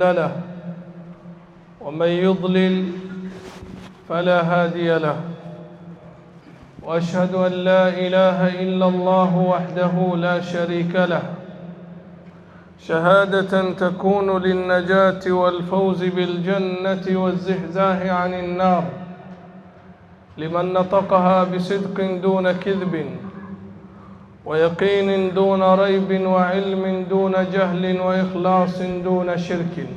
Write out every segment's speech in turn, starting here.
له ومن يضلل فلا هادي له، وأشهد أن لا إله إلا الله وحده لا شريك له شهادة تكون للنجاة والفوز بالجنة والزحزاح عن النار لمن نطقها بصدق دون كذب ويقين دون ريب وعلم دون جهل وإخلاص دون شرك.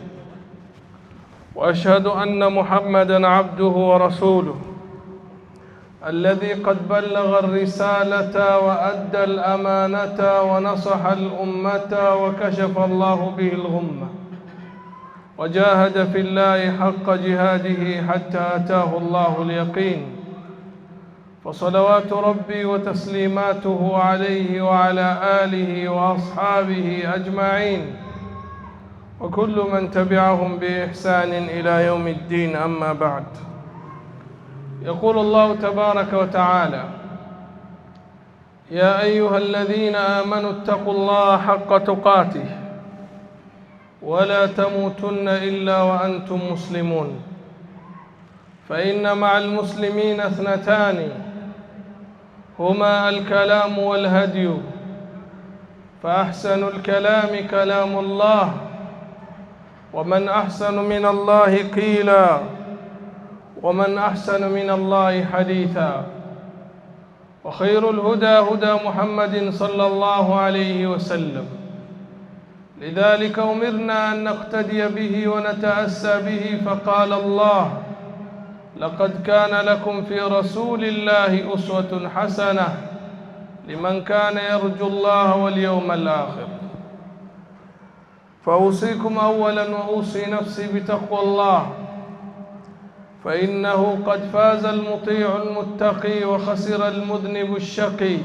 وأشهد أن محمدًا عبده ورسوله الذي قد بلغ الرسالة وأدى الأمانة ونصح الأمة وكشف الله به الغمة وجاهد في الله حق جهاده حتى أتاه الله اليقين، فصلوات ربي وتسليماته عليه وعلى آله وأصحابه أجمعين وكل من تبعهم بإحسان إلى يوم الدين. أما بعد، يقول الله تبارك وتعالى: يا أيها الذين آمنوا اتقوا الله حق تقاته ولا تموتن إلا وأنتم مسلمون، فإن مع المسلمين اثنتان هما الكلام والهدي، فأحسن الكلام كلام الله، ومن أحسن من الله قيلا، ومن أحسن من الله حديثا، وخير الهدى هدى محمد صلى الله عليه وسلم، لذلك أمرنا أن نقتدي به ونتأسى به، فقال الله: لقد كان لكم في رسول الله أسوة حسنة لمن كان يرجو الله واليوم الآخر. فأوصيكم أولا وأوصي نفسي بتقوى الله، فإنه قد فاز المطيع المتقي وخسر المذنب الشقي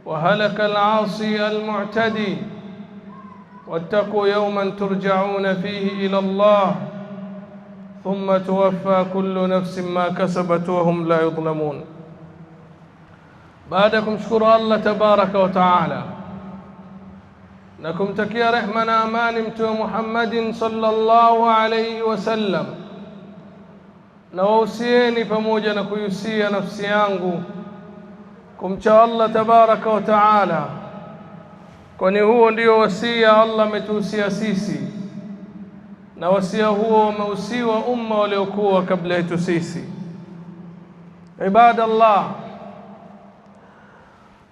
وهلك العاصي المعتدي. واتقوا يوما ترجعون فيه إلى الله ثم توفى كل نفس ما كسبت وهم لا يظلمون. بعدكم شكر الله تبارك وتعالى نكم تكيا رحمنا أمان متو محمد صلى الله عليه وسلم. نوصيني pamoja na kuyusia nafsi yangu kumcha Allah tabaraka wa taala, kwani huo ndio wasia Allah ametuhusia sisi, na wasia huo umeusiwa umma waliokuwa kabla yetu sisi. Ibadallah,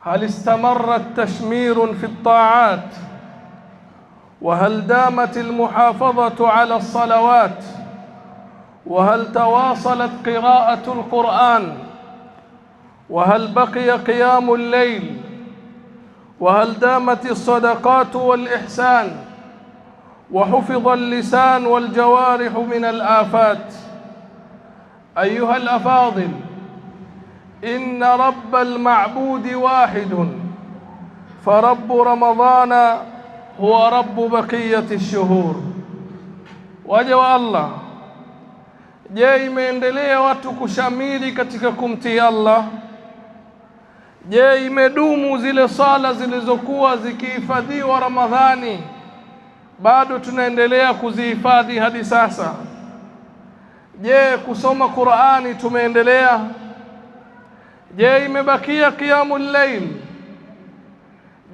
hal istamarrat tashmirun fi at-ta'at وهل دامت المحافظة على الصلوات وهل تواصلت قراءة القرآن وهل بقي قيام الليل وهل دامت الصدقات والإحسان وحفظ اللسان والجوارح من الآفات. أيها الأفاضل، إن رب المعبود واحد، فرب رمضان هو رب بقية الشهور. Waja Allah, je, imeendelea watu kushamiri katika kumtii Allah? Je, imedumu zile sala zilizokuwa zikihifadhiwa Ramadhani bado tunaendelea kuzihifadhi hadi sasa? Je, kusoma Qur'ani tumeendelea? Je, imebakia qiyamul layl?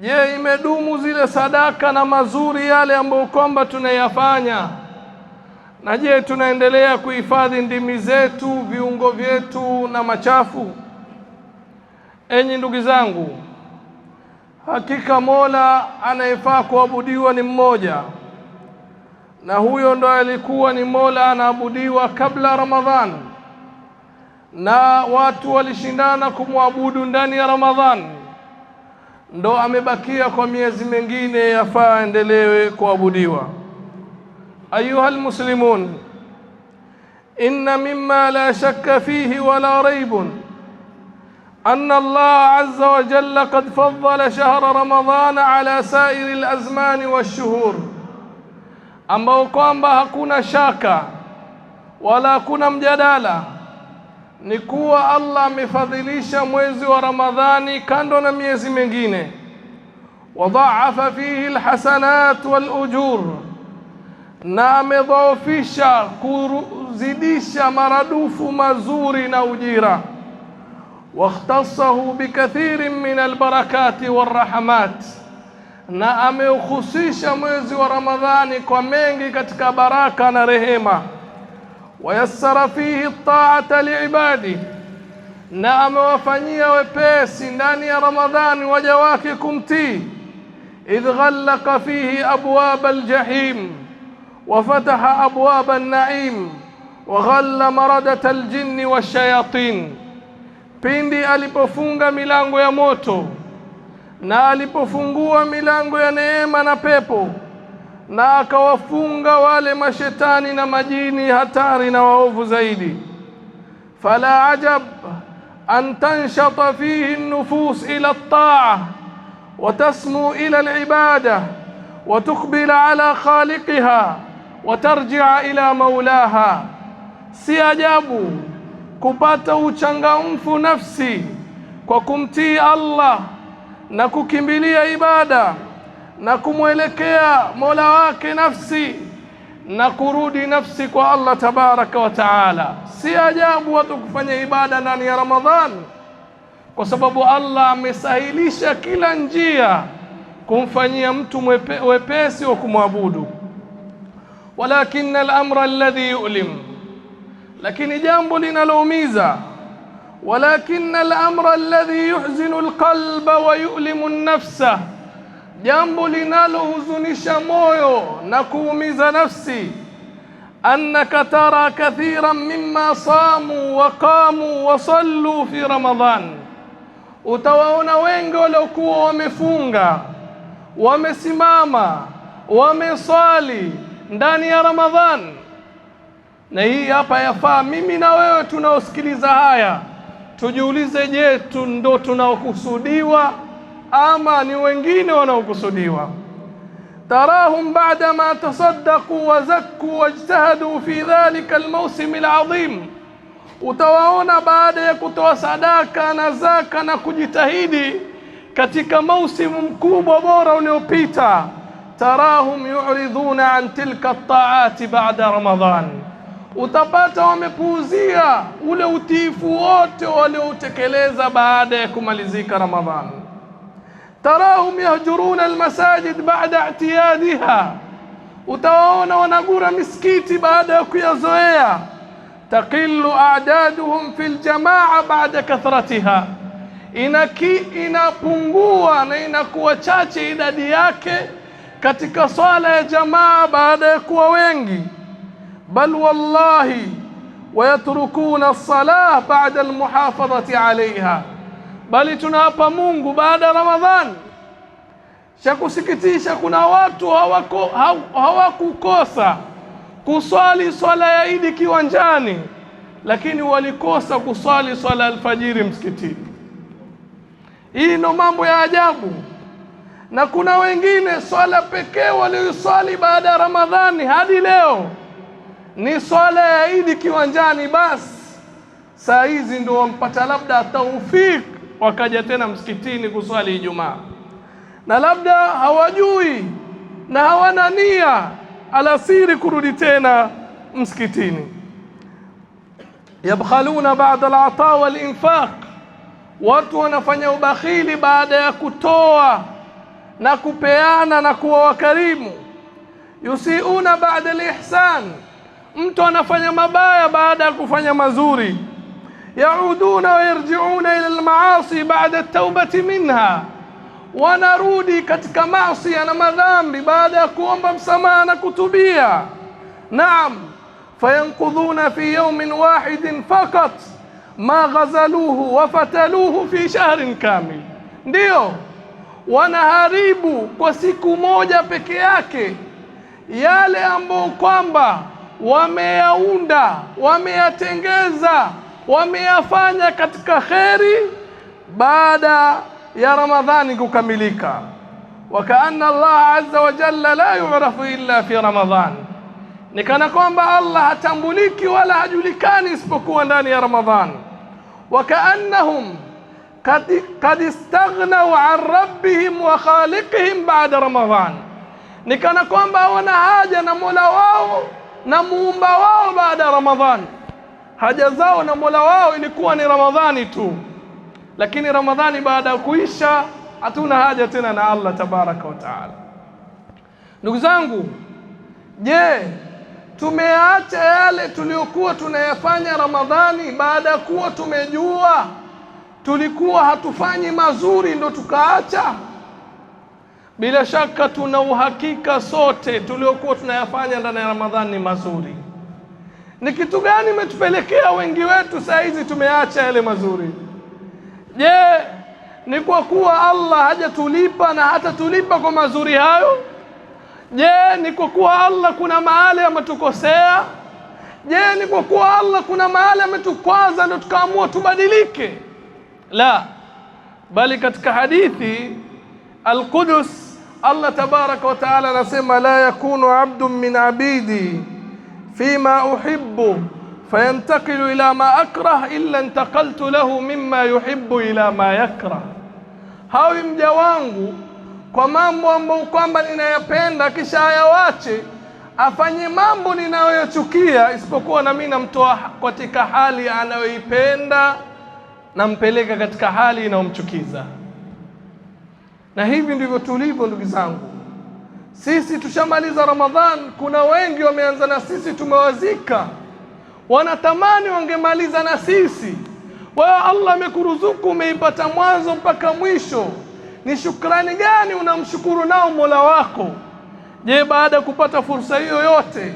Je, imedumu zile sadaka na mazuri yale ambayo kwamba tunayafanya? Na je, tunaendelea kuhifadhi ndimi zetu, viungo vyetu na machafu? Enyi ndugu zangu, hakika Mola anayefaa kuabudiwa ni mmoja, na huyo ndo alikuwa ni Mola anaabudiwa kabla Ramadhan, na watu walishindana kumwabudu ndani ya Ramadhan, ndo amebakia kwa miezi mingine yafaa endelewe kuabudiwa. أيها المسلمون، إن مما لا شك فيه ولا ريب أن الله عز وجل قد فضل شهر رمضان على سائر الأزمان والشهور، ambao kwamba hakuna shaka wala hakuna mjadala ni kuwa Allah amefadhilisha mwezi wa Ramadhani kando na miezi mingine. Wadhaafa fihi alhasanat walujur, na amedhoofisha kuzidisha maradufu mazuri na ujira. Wakhtassahu bikathirin min albarakati warahmat, na ameukhusisha mwezi wa Ramadhani kwa mengi katika baraka na rehema. Wayassara fihi ta'ata liibadi, na amewafanyia wepesi ndani ya Ramadhani waja wake kumtii. Idh ghallaqa fihi abwab aljahim wa fataha abwab an-na'im wa ghalla maradat aljinni washayatin, pindi alipofunga milango ya moto na alipofungua milango ya neema na pepo, na akawafunga wale mashetani na majini hatari na waovu zaidi. Fala ajab an tanshata fihi an-nufus ila at-ta'ah wa tasmu ila al-ibadah wa tuqbila ala khaliqiha wa tarji'a ila maulaha. Si ajabu kupata uchangamfu nafsi kwa kumtii Allah na kukimbilia ibada na kumwelekea Mola wake nafsi na kurudi nafsi kwa Allah tabaraka wa taala. Si ajabu watu kufanya ibada ndani ya Ramadhan, kwa sababu Allah amesahilisha kila njia kumfanyia mtu wepesi wa kumwabudu. Walakin al-amra alladhi yu'lim, lakini jambo linaloumiza. Walakin al-amra alladhi yuhzinu al-qalba wa yu'limu an-nafsa, jambo linalohuzunisha moyo na kuumiza nafsi. Annaka tara kathiran mimma samu wa qamu wa sallu fi Ramadhan, utawaona wengi waliokuwa wamefunga, wamesimama, wamesali ndani ya Ramadhan. Na hii hapa yafaa mimi na wewe tunaosikiliza haya tujiulize, je, ndo tunaokusudiwa ama ni wengine wanaokusudiwa? Tarahum ba'da ma tasaddaqu wa zakku wajtahadu fi dhalika almawsim alazim, utawaona baada ya kutoa sadaka na zaka na kujitahidi katika mausimu mkubwa bora uliopita, tarahum yu'riduna an tilka at-ta'ati ba'da Ramadhan, utapata wamepuuzia ule utiifu wote walioutekeleza baada ya kumalizika Ramadhan. Tarahum yahjuruna almasajid ba'da i'tiyadiha, utawaona wanagura misikiti baada ya kuyazoea. Taqillu a'daduhum fil jamaa ba'da kathratiha, inapungua na inakuwa chache idadi yake katika swala ya jamaa baada ya kuwa wengi. Bal wallahi wayatrukuna as-salah ba'da al-muhafadhati 'alayha, bali tunaapa Mungu baada ya Ramadhan. Cha kusikitisha, kuna watu hawakukosa kuswali swala ya Idi kiwanjani, lakini walikosa kuswali swala alfajiri msikitini. Hii ndo mambo ya ajabu. Na kuna wengine swala pekee walioswali baada ya Ramadhani hadi leo ni swala ya Idi kiwanjani basi. Saa hizi ndio wampata labda taufik wakaja tena msikitini kuswali Ijumaa, na labda hawajui na hawana nia alasiri kurudi tena msikitini. Yabkhaluna ba'da al-'ata wal-infaq, watu wanafanya ubakhili baada ya kutoa na kupeana na kuwa wakarimu. Yusiuna ba'da al-ihsan, mtu anafanya mabaya baada ya kufanya mazuri. Yauduna wa yarji'una ila al-ma'asi ba'da at-taubati minha, wanarudi katika maasi na madhambi baada ya kuomba msamaha na kutubia. Naam, fayanqudhuna fi yawmin wahidin faqat ma ghazaluhu wa fataluhu fi shahrin kamil, ndio wanaharibu kwa siku moja peke yake yale ambayo kwamba wameyaunda, wameyatengeza, wameyafanya katika kheri baada ya Ramadhani kukamilika. Wakaanna Allah azza wa jalla la yu'rafu illa fi Ramadhan, ni kana kwamba Allah hatambuliki wala hajulikani isipokuwa ndani ya Ramadhan. Wakaannahum kad istaghnaw an rabbihim wa khaliqihim ba'da Ramadhan, ni kana kwamba hawana haja na Mola wao na muumba wao baada ya Ramadhani. Haja zao na Mola wao ilikuwa ni Ramadhani tu, lakini Ramadhani baada ya kuisha hatuna haja tena na Allah tabaraka wa taala. Ndugu zangu, je, tumeacha yale tuliokuwa tunayafanya Ramadhani baada ya kuwa tumejua tulikuwa hatufanyi mazuri ndo tukaacha? Bila shaka tuna uhakika sote tuliokuwa tunayafanya ndani ya Ramadhani ni mazuri. Ni kitu gani imetupelekea wengi wetu saa hizi tumeacha yale mazuri? Je, ni kwa kuwa Allah hajatulipa na hata tulipa kwa mazuri hayo? Je, ni kwa kuwa Allah kuna mahali ametukosea? Je, ni kwa kuwa Allah kuna mahali ametukwaza ndio tukaamua tubadilike? La, bali katika hadithi al-Qudus Allah tabaraka wa taala anasema, la yakunu abdun min abidi fima uhibbu fayantaqilu ila ma akrah illa intaqaltu lahu mimma yuhibbu ila ma yakrah. Hawi mja wangu kwa mambo ambayo kwamba ninayapenda kisha ayawache afanye mambo ninayochukia, isipokuwa na mimi namtoa katika hali anayoipenda nampeleka katika hali inayomchukiza. Na hivi ndivyo tulivyo ndugu zangu. Sisi tushamaliza Ramadhan, kuna wengi wameanza na sisi tumewazika, wanatamani wangemaliza na sisi. Wewe Allah amekuruzuku, umeipata mwanzo mpaka mwisho, ni shukrani gani unamshukuru nao Mola wako? Je, baada ya kupata fursa hiyo yote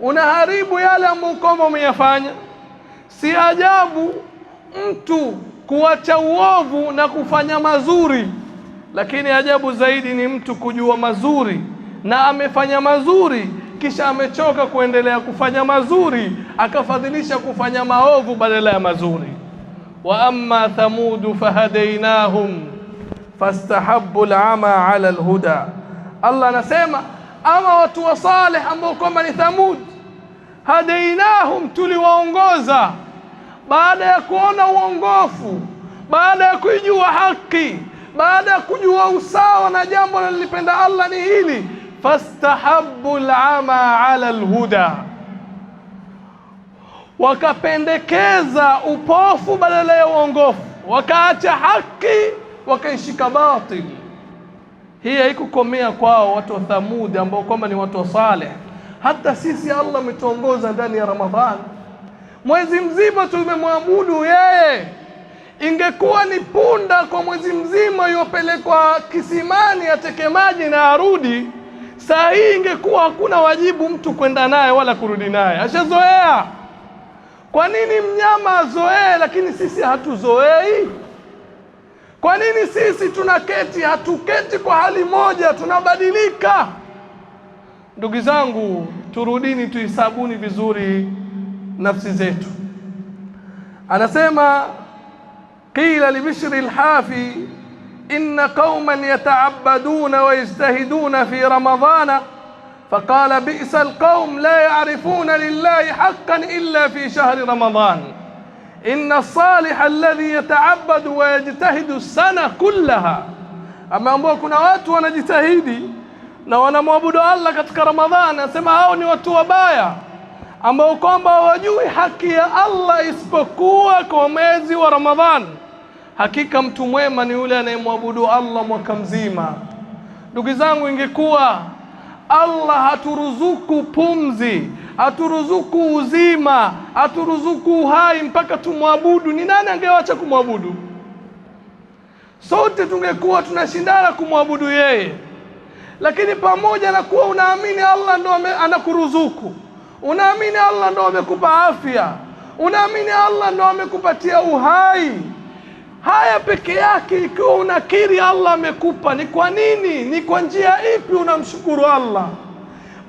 unaharibu yale ambayo kama umeyafanya? Si ajabu mtu kuacha uovu na kufanya mazuri, lakini ajabu zaidi ni mtu kujua mazuri na amefanya mazuri kisha amechoka kuendelea kufanya mazuri, akafadhilisha kufanya maovu badala ya mazuri. Wa amma thamudu fahadainahum fastahabbu al-ama ala al-huda. Allah anasema, ama watu wa Saleh ambao kwamba ni Thamud, hadainahum, tuliwaongoza baada ya kuona uongofu, baada ya kujua haki, baada ya kujua usawa na jambo lilipenda Allah ni hili, fastahabbu al-ama ala al-huda, wakapendekeza upofu badala ya uongofu, wakaacha haki wakaishika batili. Hii haikukomea kwao watu wa Thamud ambao kwamba ni watu wa Saleh. Hata sisi Allah ametuongoza ndani ya Ramadhani, mwezi mzima tumemwabudu yeye. Ingekuwa ni punda kwa mwezi mzima yopelekwa kisimani ateke maji na arudi, saa hii ingekuwa hakuna wajibu mtu kwenda naye wala kurudi naye, ashazoea. Kwa nini mnyama azoee lakini sisi hatuzoei? Kwa nini sisi tunaketi hatuketi kwa hali moja, tunabadilika? Ndugu zangu, turudini tuhisabuni vizuri nafsi zetu. Anasema, qila li Bishr al-Hafi inna qauman yata'abbaduna wa yajtahiduna fi ramadana faqala bi'sa al-qaum la ya'rifuna lillahi haqqan illa fi shahri ramadan inna as-salih alladhi yata'abbadu wa yajtahidu as-sana kullaha. Ameambiwa kuna watu wanajitahidi na wanamwabudu Allah katika Ramadhani, anasema hao ni watu wabaya ambao kwamba hawajui haki ya Allah isipokuwa kwa mwezi wa Ramadhani. Hakika mtu mwema ni yule anayemwabudu Allah mwaka mzima. Ndugu zangu, ingekuwa Allah haturuzuku pumzi, haturuzuku uzima, haturuzuku uhai mpaka tumwabudu, ni nani angewacha kumwabudu? Sote tungekuwa tunashindana kumwabudu yeye. Lakini pamoja na kuwa unaamini Allah ndo anakuruzuku, unaamini Allah ndo amekupa afya, unaamini Allah ndo amekupatia uhai, haya peke yake, ikiwa unakiri Allah amekupa, ni kwa nini, ni kwa njia ipi unamshukuru Allah?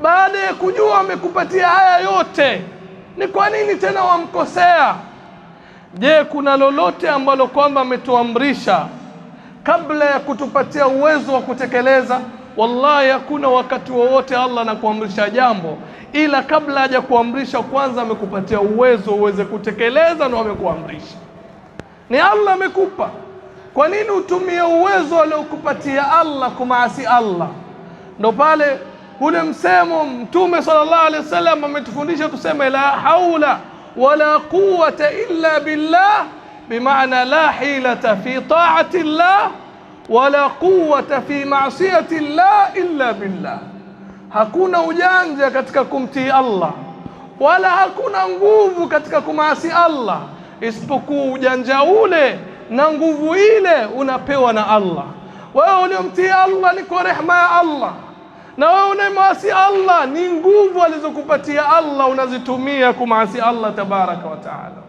Baada ya kujua amekupatia haya yote, ni kwa nini tena wamkosea? Je, kuna lolote ambalo kwamba ametuamrisha kabla ya kutupatia uwezo wa kutekeleza? Wallahi hakuna wakati wowote Allah anakuamrisha jambo ila kabla haja kuamrisha kwanza amekupatia uwezo uweze kutekeleza, na amekuamrisha. Ni Allah amekupa. Kwa nini utumie uwezo aliokupatia Allah kumaasi Allah? Ndo pale ule msemo Mtume sallallahu alaihi wasallam ametufundisha tuseme la haula wala quwwata illa billah, bimaana la hilata fi ta'ati llah wala quwwata fi ma'siyati llah illa billah. Hakuna ujanja katika kumtii Allah wala hakuna nguvu katika kumasi Allah, isipokuwa ujanja ule na nguvu ile unapewa na Allah. Wewe uliomtii Allah ni kwa rehema ya Allah, na wewe unayemasi Allah ni nguvu alizokupatia Allah unazitumia kumasi Allah tabaraka wa taala.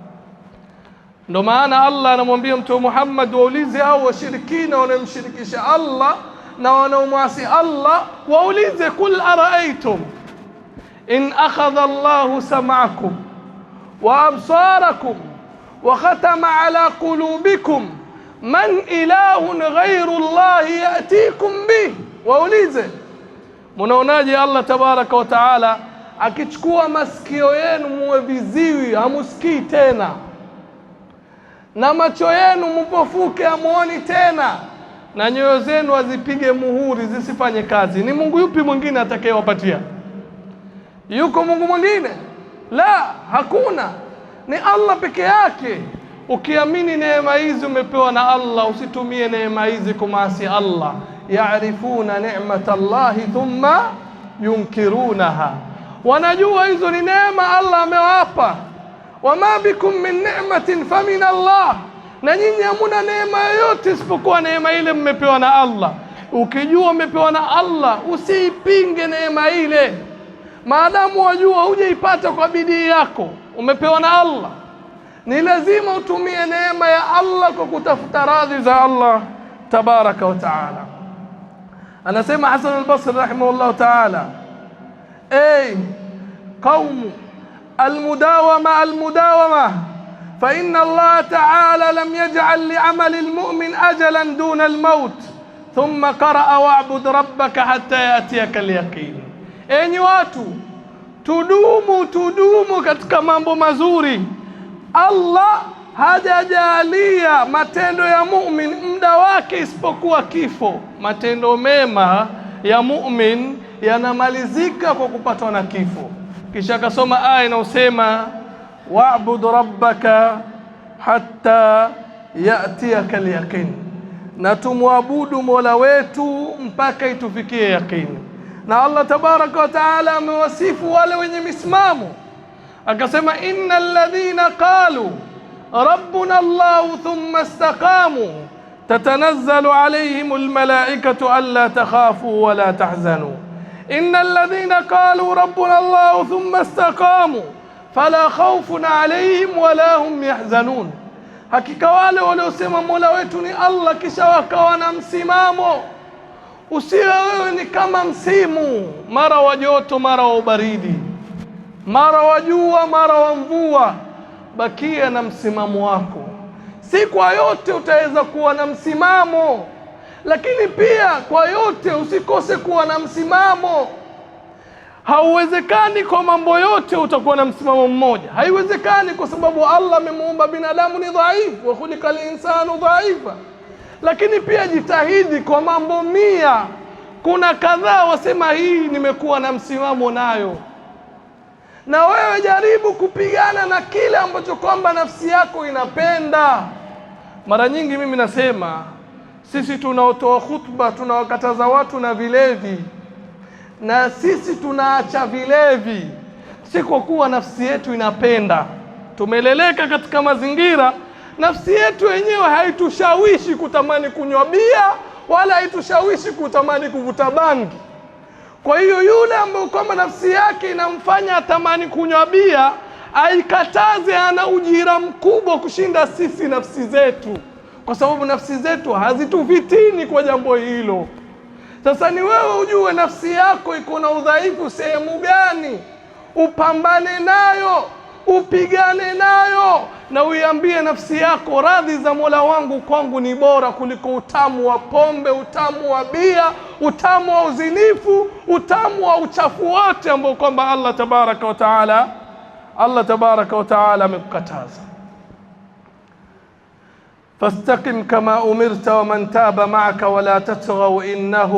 Ndio maana Allah anamwambia Mtume Muhammad waulize hao washirikina wanaomshirikisha Allah na wanaomasi Allah, waulize kul araaitum in akhadha Allahu sam'akum wa absarakum wa khatama ala qulubikum man ilahun ghayru Allahi yatikum bih. Waulize, munaonaje Allah tabaraka wa taala akichukua masikio yenu muwe viziwi hamusikii tena, na macho yenu mpofuke hamuoni tena, na nyoyo zenu azipige muhuri zisifanye kazi? Ni Mungu yupi mwingine atakayewapatia? Yuko Mungu mwingine? La, hakuna, ni Allah peke yake. Ukiamini neema hizi umepewa na Allah, usitumie neema hizi kumasi Allah. Yaarifuna ni'mata Allahi thumma yunkirunaha, wanajua hizo ni neema Allah amewapa. Wama bikum min ni'matin famin Allah, na nyinyi hamuna neema yoyote isipokuwa neema ile mmepewa na Allah. Ukijua umepewa na Allah usiipinge neema ile, maadamu wajua hujaipata kwa bidii yako, umepewa na Allah. Ni lazima utumie neema ya Allah kwa kutafuta radhi za Allah tabaraka wa taala. Anasema Hasan al-Basri rahimahullah taala, ay qawm المداومة فإن الله تعالى لم يجعل لعمل المؤمن أجلا دون الموت ثم قرأ واعبد ربك حتى يأتيك اليقين. Enyi watu, tudumu katika mambo mazuri. Allah hajajalia matendo ya mu'min muda wake isipokuwa kifo. Matendo mema ya mu'min yanamalizika kwa kupatwa na kifo. Kisha akasoma aya inayosema wa'bud rabbaka hatta ya'tiyaka al-yaqin, na tumwabudu Mola wetu mpaka itufikie yaqini. Na Allah tabaraka wa taala amewasifu wale wenye misimamo, akasema innal ladhina qalu rabbuna Allah thumma istaqamu tatanazzalu alayhimul malaikatu alla takhafu wa la tahzanu إن الذين قالوا ربنا الله ثم استقاموا فلا خوف عليهم ولا هم يحزنون. Hakika wale waliosema Mola wetu ni Allah kisha wakawa na msimamo. Usiwe wewe ni kama msimu, mara wa joto mara wa baridi, mara wa jua mara wa mvua. Bakia na msimamo wako. Si kwa yote utaweza kuwa na msimamo, lakini pia kwa yote usikose kuwa na msimamo. Hauwezekani kwa mambo yote utakuwa na msimamo mmoja, haiwezekani, kwa sababu Allah amemuumba binadamu ni dhaifu, wa khuliqal insanu dhaifa. Lakini pia jitahidi kwa mambo 100 kuna kadhaa wasema hii nimekuwa na msimamo nayo, na wewe jaribu kupigana na kile ambacho kwamba nafsi yako inapenda. Mara nyingi mimi nasema sisi tunaotoa khutba tunawakataza watu na vilevi, na sisi tunaacha vilevi si kwa kuwa nafsi yetu inapenda. Tumeleleka katika mazingira, nafsi yetu yenyewe haitushawishi kutamani kunywa bia wala haitushawishi kutamani kuvuta bangi. Kwa hiyo yule ambaye kwamba nafsi yake inamfanya atamani kunywa bia, aikataze, ana ujira mkubwa kushinda sisi nafsi zetu, kwa sababu nafsi zetu hazitufitini kwa jambo hilo. Sasa ni wewe ujue nafsi yako iko na udhaifu sehemu gani, upambane nayo, upigane nayo, na uiambie nafsi yako radhi za Mola wangu kwangu ni bora kuliko utamu wa pombe, utamu wa bia, utamu wa uzinifu, utamu wa uchafu wote ambao kwamba Allah tabaraka wa taala amekukataza. فاستقم كما أمرت ومن تاب معك ولا تطغوا إنه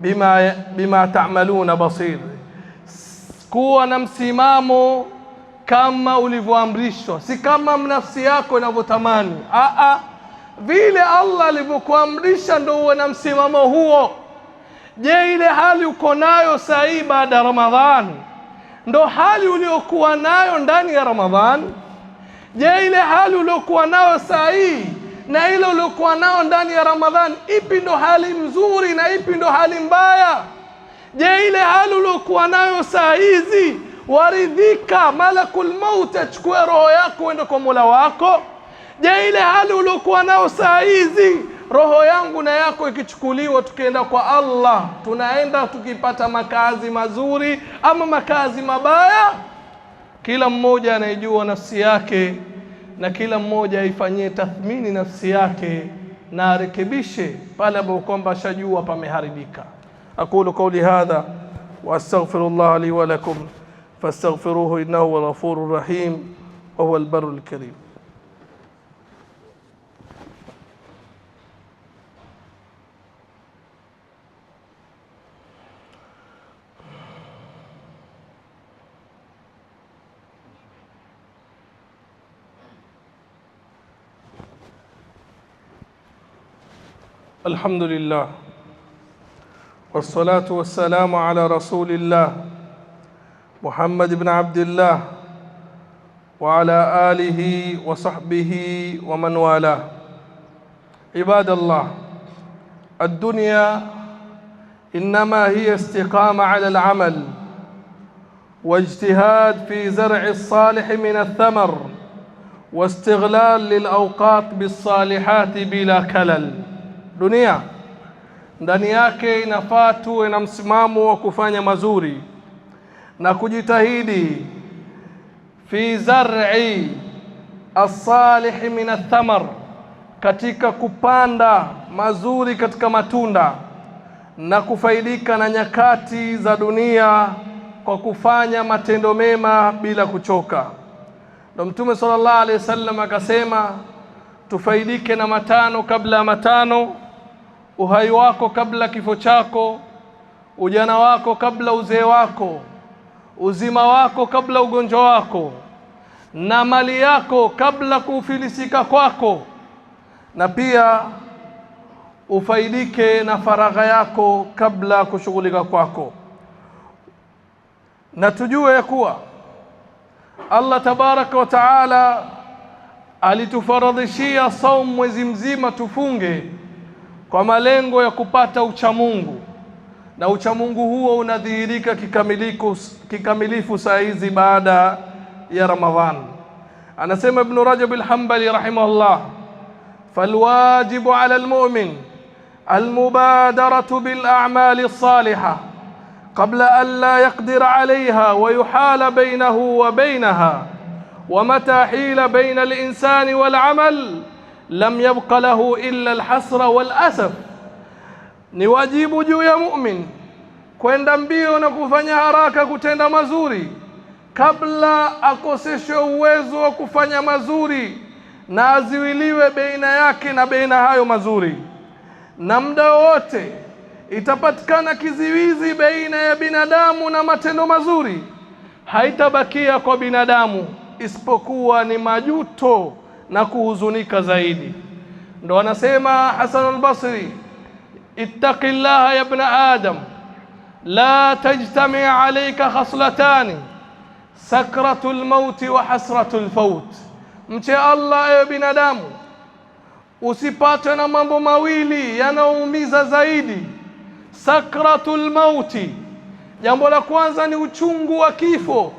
bima ta'maluna basir. Kuwa na msimamo kama ulivyoamrishwa, si kama nafsi yako inavyotamani. Vile Allah alivyokuamrisha ndio uwe na msimamo huo. Je, ile hali uko nayo sahi baada ya Ramadhani ndo hali uliokuwa nayo ndani ya Ramadhani? Je, ile hali uliokuwa nayo sahi na ile uliokuwa nayo ndani ya Ramadhani, ipi ndo hali mzuri na ipi ndo hali mbaya? Je, ile hali uliokuwa nayo saa hizi waridhika malakul maut achukue roho yako uende kwa Mola wako? Je, ile hali uliokuwa nayo saa hizi roho yangu na yako ikichukuliwa tukienda kwa Allah, tunaenda tukipata makazi mazuri ama makazi mabaya? Kila mmoja anayejua nafsi yake na kila mmoja aifanyie tathmini nafsi yake na arekebishe pale ambapo kwamba shajua pameharibika. Aqulu qawli hadha wa astaghfirullah li wa lakum fastaghfiruhu innahu huwal ghafurur rahim wa huwal barrul karim. الحمد لله والصلاة والسلام على رسول الله محمد بن عبد الله وعلى آله وصحبه ومن والاه. عباد الله، الدنيا إنما هي استقامة على العمل واجتهاد في زرع الصالح من الثمر واستغلال للأوقات بالصالحات بلا كلل. Dunia ndani yake inafaa tuwe na msimamo wa kufanya mazuri na kujitahidi fi zar'i as-salih min ath-thamar, katika kupanda mazuri katika matunda na kufaidika na nyakati za dunia kwa kufanya matendo mema bila kuchoka. Ndio Mtume sallallahu alaihi wasallam akasema tufaidike na matano kabla ya matano: uhai wako kabla kifo chako, ujana wako kabla uzee wako, uzima wako kabla ugonjwa wako, na mali yako kabla kufilisika kwako, na pia ufaidike na faragha yako kabla kushughulika kwako. Na tujue ya kuwa Allah tabaraka wa taala alitufaradhishia saum mwezi mzima tufunge kwa malengo ya kupata uchamungu, na uchamungu huo unadhihirika kikamilifu saa hizi baada ya Ramadhan. Anasema Ibn Rajab al-Hanbali rahimahullah, falwajibu ala almu'min almubadaratu bil a'mali as-salihah qabla an la yaqdir 'alayha wa yuhala baynahu wa baynaha, wa mata hila bayna al-insani wal 'amal lam yabqa lahu illa alhasra wal asaf. Ni wajibu juu ya mu'min kwenda mbio na kufanya haraka kutenda mazuri kabla akoseshwe uwezo wa kufanya mazuri na aziwiliwe baina yake na baina hayo mazuri. Na muda wote itapatikana kiziwizi baina ya binadamu na matendo mazuri, haitabakia kwa binadamu isipokuwa ni majuto na kuhuzunika zaidi. Ndo anasema Hasan al-Basri, ittaqillaha ya ibn adam la tajtami alayka khaslatani sakratul maut wa hasratul faut. Mche Allah ewe binadamu, usipate na mambo mawili yanaumiza zaidi. Sakratul mauti, jambo la kwanza ni uchungu wa kifo.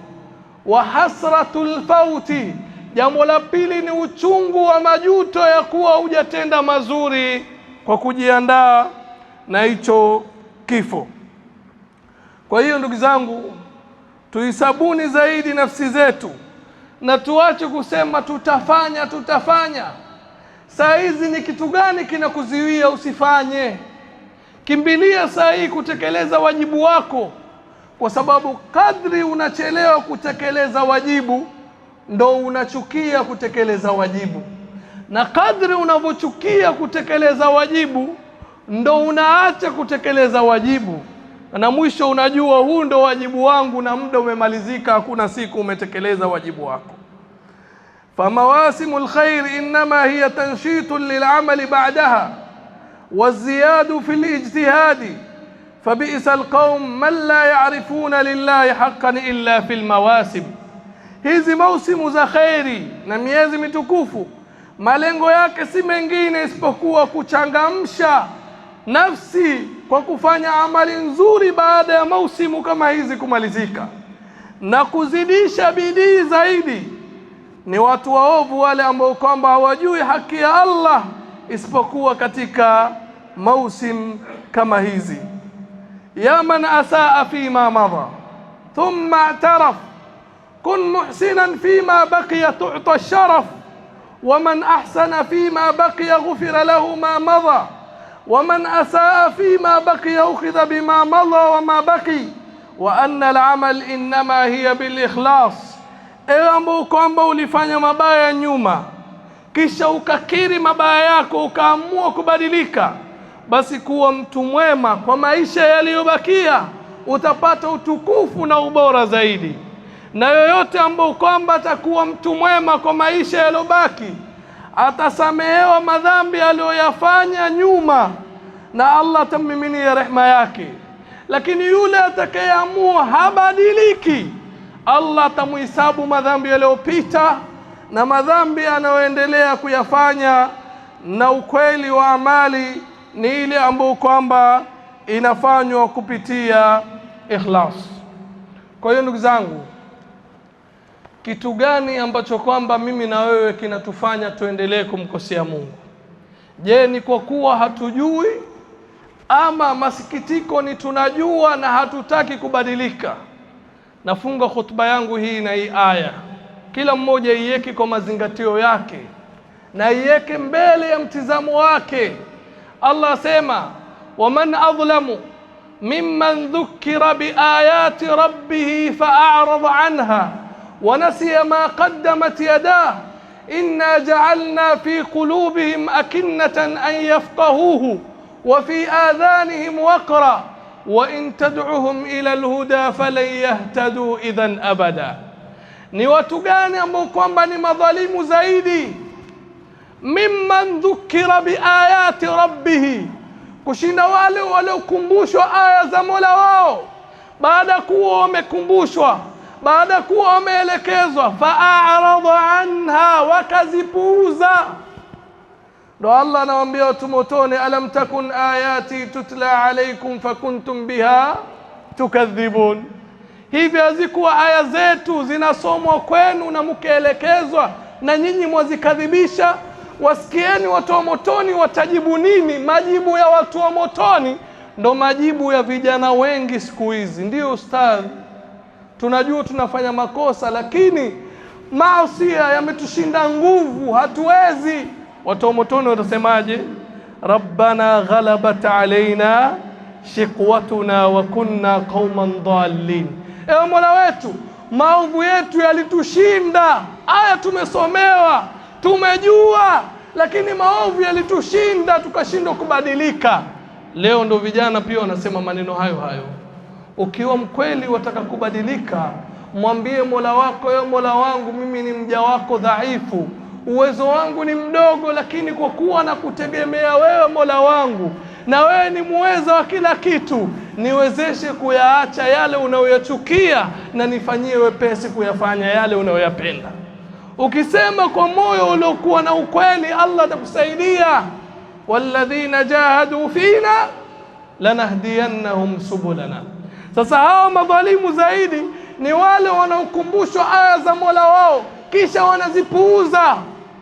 Wa hasratul fauti, jambo la pili ni uchungu wa majuto ya kuwa hujatenda mazuri kwa kujiandaa na hicho kifo. Kwa hiyo ndugu zangu, tuisabuni zaidi nafsi zetu na tuache kusema tutafanya. Saa hizi ni kitu gani kinakuziwia usifanye? Kimbilia saa hii kutekeleza wajibu wako, kwa sababu kadri unachelewa kutekeleza wajibu ndo unachukia kutekeleza wajibu, na kadri unavyochukia kutekeleza wajibu ndo unaacha kutekeleza wajibu, na mwisho unajua huu ndo wajibu wangu na muda umemalizika, hakuna siku umetekeleza wajibu wako. Famawasimul khair inma hiya tanshitun lil'amali ba'daha waziyadu fil ijtihadi fabi'sa alqawm man la ya'rifuna lillahi haqqan illa fil mawasim. Hizi mausimu za khairi na miezi mitukufu malengo yake si mengine isipokuwa kuchangamsha nafsi kwa kufanya amali nzuri baada ya mausimu kama hizi kumalizika, na kuzidisha bidii zaidi. Ni watu waovu wale ambao kwamba hawajui haki ya Allah isipokuwa katika mausim kama hizi. Ya man asaa fima madha thumma i'taraf kun muhsinan fima baqiya tu'ta sharaf ومن أحسن فيما بقي غفر له ما مضى ومن أساء فيما بقي أخذ بما مضى وما بقي وأن العمل إنما هي بالإخلاص. Ewe ambao kwamba ulifanya mabaya nyuma kisha ukakiri mabaya yako ukaamua kubadilika, basi kuwa mtu mwema kwa maisha yaliyobakia, utapata utukufu na ubora zaidi. Na yoyote ambao kwamba atakuwa mtu mwema kwa maisha yaliyobaki, atasamehewa madhambi aliyoyafanya nyuma na Allah atamiminia rehema yake. Lakini yule atakayeamua habadiliki, Allah atamuhesabu madhambi yaliyopita na madhambi anayoendelea kuyafanya, na ukweli wa amali ni ile ambayo kwamba inafanywa kupitia ikhlas. Kwa hiyo ndugu zangu, kitu gani ambacho kwamba mimi na wewe kinatufanya tuendelee kumkosea Mungu? Je, ni kwa kuwa hatujui, ama masikitiko ni tunajua na hatutaki kubadilika? Nafunga khutba yangu hii na hii aya, kila mmoja iweke kwa mazingatio yake na iweke mbele ya mtizamo wake. Allah asema, waman adhlamu mimman dhukira biayati rabbih fa'arada anha ونسي ما قدمت يداه إنا جعلنا في قلوبهم أكنة أن يفقهوه وفي آذانهم وقرا وإن تدعهم إلى الهدى فلن يهتدوا إذن أبدا. Ni watu gani ambao kwamba ni madhalimu zaidi? Mimman dhukira biayati rabbih, kushinda wale waliokumbushwa aya za Mola wao. Baada kuwa wamekumbushwa, baada kuwa wameelekezwa, fa'arada anha, wakazipuuza. Ndo Allah anawaambia watu motoni, alam takun ayati tutla alaykum fakuntum biha tukadhibun. Hivi hazikuwa aya zetu zinasomwa kwenu na mkaelekezwa na nyinyi mwazikadhibisha? Wasikieni watu wa motoni watajibu nini. Majibu ya watu wa motoni ndo majibu ya vijana wengi siku hizi. Ndio ustadhi, tunajua tunafanya makosa, lakini maasi yametushinda nguvu, hatuwezi. Watu wa motoni watasemaje? Rabbana ghalabat alaina shiqwatuna wa kunna qauman dhalin. Ewe Mola wetu, maovu yetu yalitushinda. Aya tumesomewa, tumejua, lakini maovu yalitushinda, tukashindwa kubadilika. Leo ndo vijana pia wanasema maneno hayo hayo. Ukiwa mkweli wataka kubadilika, mwambie Mola wako, ewe Mola wangu, mimi ni mja wako dhaifu, uwezo wangu ni mdogo, lakini kwa kuwa nakutegemea wewe Mola wangu, na wewe ni muweza wa kila kitu, niwezeshe kuyaacha yale unayoyachukia na nifanyie wepesi kuyafanya yale unayoyapenda. Ukisema kwa moyo uliokuwa na ukweli, Allah atakusaidia. walladhina jahadu fina lanahdiyannahum subulana. Sasa hao madhalimu zaidi ni wale wanaokumbushwa aya za Mola wao kisha wanazipuuza.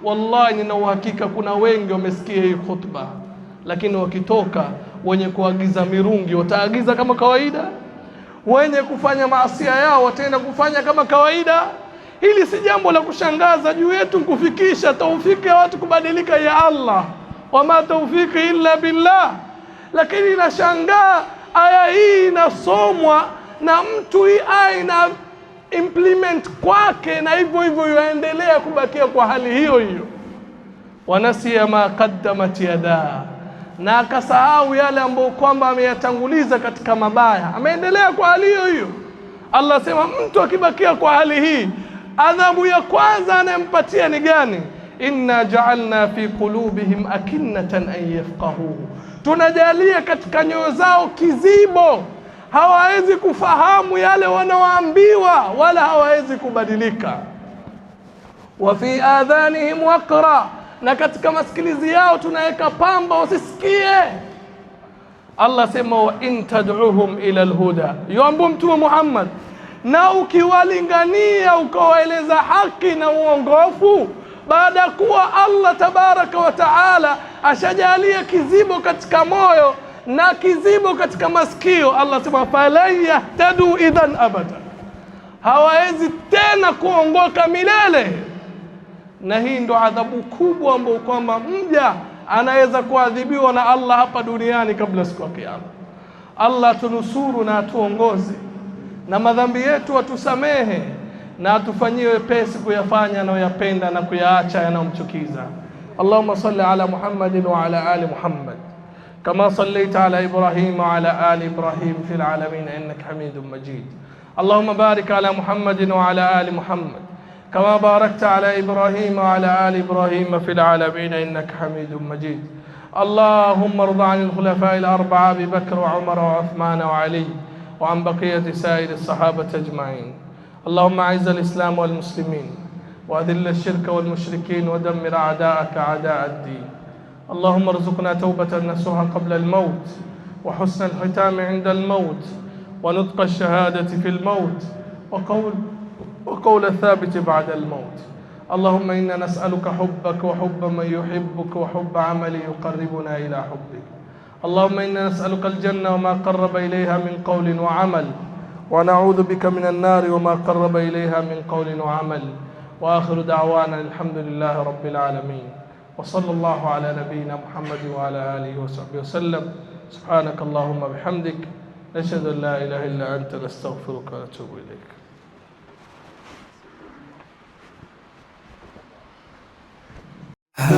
Wallahi nina uhakika kuna wengi wamesikia hii khutba, lakini wakitoka, wenye kuagiza mirungi wataagiza kama kawaida, wenye kufanya maasiya yao wataenda kufanya kama kawaida. Hili si jambo la kushangaza. Juu yetu kufikisha taufiki ya watu kubadilika ya Allah, wama taufiki illa billah. Lakini nashangaa aya hii inasomwa na mtu hii aya ina implement kwake, na hivyo hivyo yaendelea kubakia kwa hali hiyo hiyo. Wanasiya ma qaddamat yada, na akasahau yale ambayo kwamba ameyatanguliza katika mabaya, ameendelea kwa hali hiyo hiyo. Allah sema mtu akibakia kwa hali hii, adhabu ya kwanza anayempatia ni gani? Inna ja'alna fi qulubihim akinnatan an yafqahuhu, tunajalia katika nyoyo zao kizibo, hawawezi kufahamu yale wanaoambiwa wala hawawezi kubadilika. Wa fi adhanihim waqra, na katika masikilizi yao tunaweka pamba wasisikie. Allah sema wa in tad'uhum ila alhuda, yuambu Mtume Muhammad, na ukiwalingania ukawaeleza haki na uongofu, baada ya kuwa Allah tabaraka wa taala ashajalia kizibo katika moyo na kizibo katika masikio, Allah sema falan yahtadu idhan abada, hawawezi tena kuongoka milele. Na hii ndo adhabu kubwa ambayo kwamba mja anaweza kuadhibiwa na Allah hapa duniani kabla siku ya Kiyama. Allah tunusuru na atuongoze, na madhambi yetu atusamehe, na atufanyie wepesi kuyafanya anayoyapenda na kuyaacha yanayomchukiza. Allahumma salli ala Muhammadin wa ala ali Muhammad kama sallaita ala Ibrahim wa ala ali Ibrahim fil alamin innaka Hamidum Majid. Allahumma barik ala Muhammadin wa ala ali Muhammad كما باركت على إبراهيم وعلى آل إبراهيم في العالمين إنك حميد مجيد. اللهم ارض عن الخلفاء الأربعة أبي بكر وعمر وعثمان وعلي وعن بقية سائر الصحابة أجمعين. اللهم أعز الإسلام والمسلمين وأذل الشرك والمشركين ودمر أعداءك أعداء الدين. اللهم ارزقنا توبة نصوحا قبل الموت، وحسن الختام عند الموت، ونطق الشهادة في الموت، وقول الثابت بعد الموت. اللهم إنا نسألك حبك وحب من يحبك وحب عمل يقربنا إلى حبك. اللهم إنا نسألك الجنة وما قرب إليها من قول وعمل، ونعوذ بك من النار وما قرب إليها من قول وعمل. وآخر دعوانا الحمد لله رب العالمين، وصلى الله على نبينا محمد وعلى آله وصحبه وسلم. سبحانك اللهم بحمدك، نشهد أن لا إله إلا أنت، نستغفرك ونتوب إليك.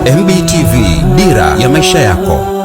MBTV, dira ya maisha yako.